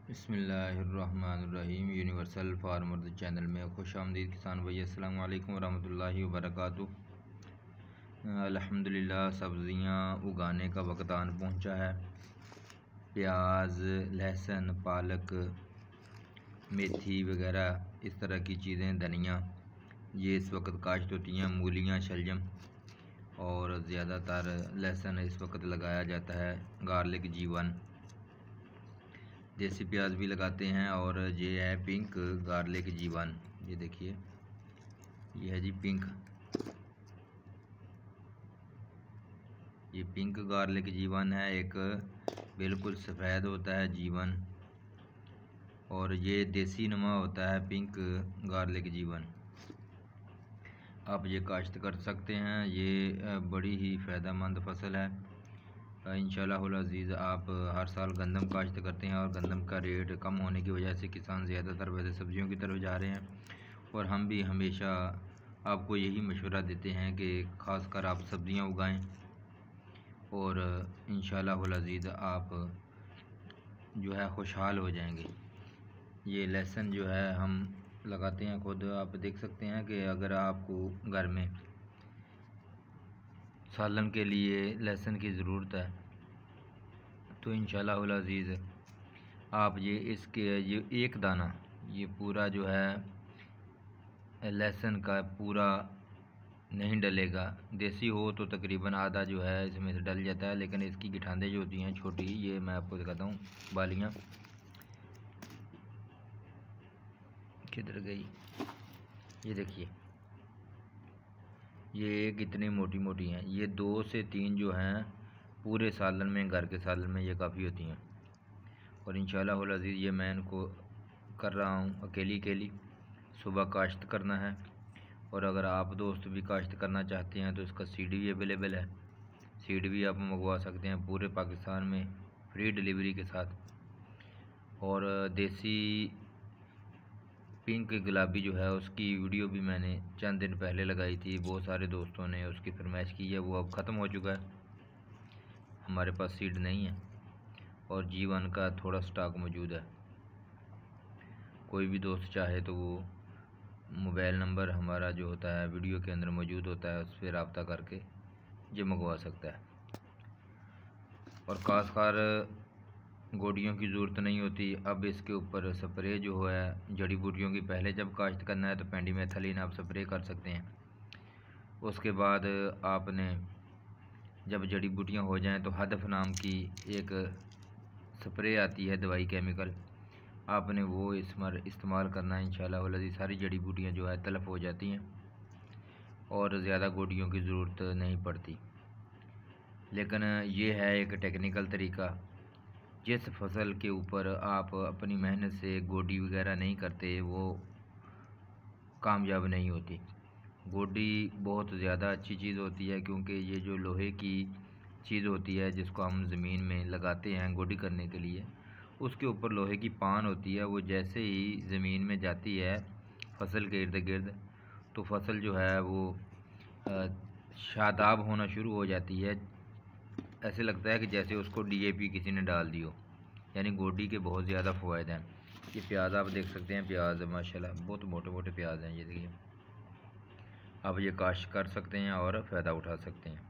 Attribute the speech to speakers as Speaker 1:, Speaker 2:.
Speaker 1: بسم اللہ الرحمن الرحیم۔ یونیورسل فارمرز چینل میں خوش آمدید کسان بھائی، السلام علیکم ورحمۃ اللہ وبرکاتہ۔ الحمدللہ سبزیاں اگانے کا وقت آن پہنچا ہے۔ پیاز، لہسن، پالک، میتھی وغیرہ اس طرح کی چیزیں، دھنیا، یہ اس وقت کاشت ہوتی ہیں۔ مولیاں، شلجم اور زیادہ تر لہسن اس وقت لگایا جاتا ہے۔ گارلک G1، دیسی پیاز بھی لگاتے ہیں، اور یہ ہے پنک گارلک G1۔ یہ دیکھیے، یہ ہے جی پنک، یہ پنک گارلک G1 ہے۔ ایک بالکل سفید ہوتا ہے G1، اور یہ دیسی نما ہوتا ہے پنک گارلک G1۔ آپ یہ کاشت کر سکتے ہیں، یہ بڑی ہی فائدہ مند فصل ہے۔ انشاءاللہ العزیز آپ ہر سال گندم کاشت کرتے ہیں، اور گندم کا ریٹ کم ہونے کی وجہ سے کسان زیادہ تر ویسے سبزیوں کی طرف جا رہے ہیں، اور ہم بھی ہمیشہ آپ کو یہی مشورہ دیتے ہیں کہ خاص کر آپ سبزیاں اگائیں، اور انشاءاللہ العزیز آپ جو ہے خوشحال ہو جائیں گے۔ یہ لہسن جو ہے ہم لگاتے ہیں خود، آپ دیکھ سکتے ہیں کہ اگر آپ کو گھر میں سالن کے لیے لہسن کی ضرورت ہے تو انشاءاللہ العزیز آپ یہ ایک دانہ، یہ پورا جو ہے لہسن کا پورا نہیں ڈلے گا۔ دیسی ہو تو تقریباً آدھا جو ہے اس میں سے ڈل جاتا ہے، لیکن اس کی گٹھاندیں جو ہوتی ہیں چھوٹی، یہ میں آپ کو دکھاتا ہوں، بالیاں کدھر گئی، یہ دیکھیے، یہ ایک اتنی موٹی موٹی ہیں، یہ 2 سے 3 جو ہیں پورے سالن میں، گھر کے سالن میں یہ کافی ہوتی ہیں۔ اور انشاءاللہ العزیز یہ میں ان کو کر رہا ہوں اکیلی صبح کاشت کرنا ہے، اور اگر آپ دوست بھی کاشت کرنا چاہتے ہیں تو اس کا سیڈ بھی اویلیبل ہے، سیڈ بھی آپ منگوا سکتے ہیں پورے پاکستان میں فری ڈیلیوری کے ساتھ۔ اور دیسی پنک گلابی جو ہے اس کی ویڈیو بھی میں نے چند دن پہلے لگائی تھی، بہت سارے دوستوں نے اس کی فرمائش کی ہے، وہ اب ختم ہو چکا ہے، ہمارے پاس سیڈ نہیں ہے، اور G1 کا تھوڑا سٹاک موجود ہے۔ کوئی بھی دوست چاہے تو وہ موبائل نمبر ہمارا جو ہوتا ہے ویڈیو کے اندر موجود ہوتا ہے، اس پہ رابطہ کر کے یہ منگوا سکتا ہے۔ اور خاص کر گوڈیوں کی ضرورت نہیں ہوتی۔ اب اس کے اوپر سپرے جو ہے جڑی بوٹیوں کی، پہلے جب کاشت کرنا ہے تو پینڈی میتھلین آپ سپرے کر سکتے ہیں، اس کے بعد آپ نے جب جڑی بوٹیاں ہو جائیں تو ہدف نام کی ایک سپرے آتی ہے دوائی کیمیکل، آپ نے وہ استعمال کرنا ہے۔ انشاءاللہ العزیز ساری جڑی بوٹیاں جو ہے تلف ہو جاتی ہیں، اور زیادہ گوڈیوں کی ضرورت نہیں پڑتی۔ لیکن یہ ہے ایک ٹیکنیکل طریقہ، جس فصل کے اوپر آپ اپنی محنت سے گوڈی وغیرہ نہیں کرتے وہ کامیاب نہیں ہوتی۔ گوڈی بہت زیادہ اچھی چیز ہوتی ہے، کیونکہ یہ جو لوہے کی چیز ہوتی ہے جس کو ہم زمین میں لگاتے ہیں گوڈی کرنے کے لیے، اس کے اوپر لوہے کی پان ہوتی ہے، وہ جیسے ہی زمین میں جاتی ہے فصل کے ارد گرد تو فصل جو ہے وہ شاداب ہونا شروع ہو جاتی ہے، ایسے لگتا ہے کہ جیسے اس کو DAP کسی نے ڈال دی ہو۔ یعنی گوڈی کے بہت زیادہ فوائد ہیں۔ یہ پیاز آپ دیکھ سکتے ہیں، پیاز ماشاءاللہ بہت موٹے موٹے پیاز ہیں، یہ دیکھیے، آپ یہ کاشت کر سکتے ہیں اور فائدہ اٹھا سکتے ہیں۔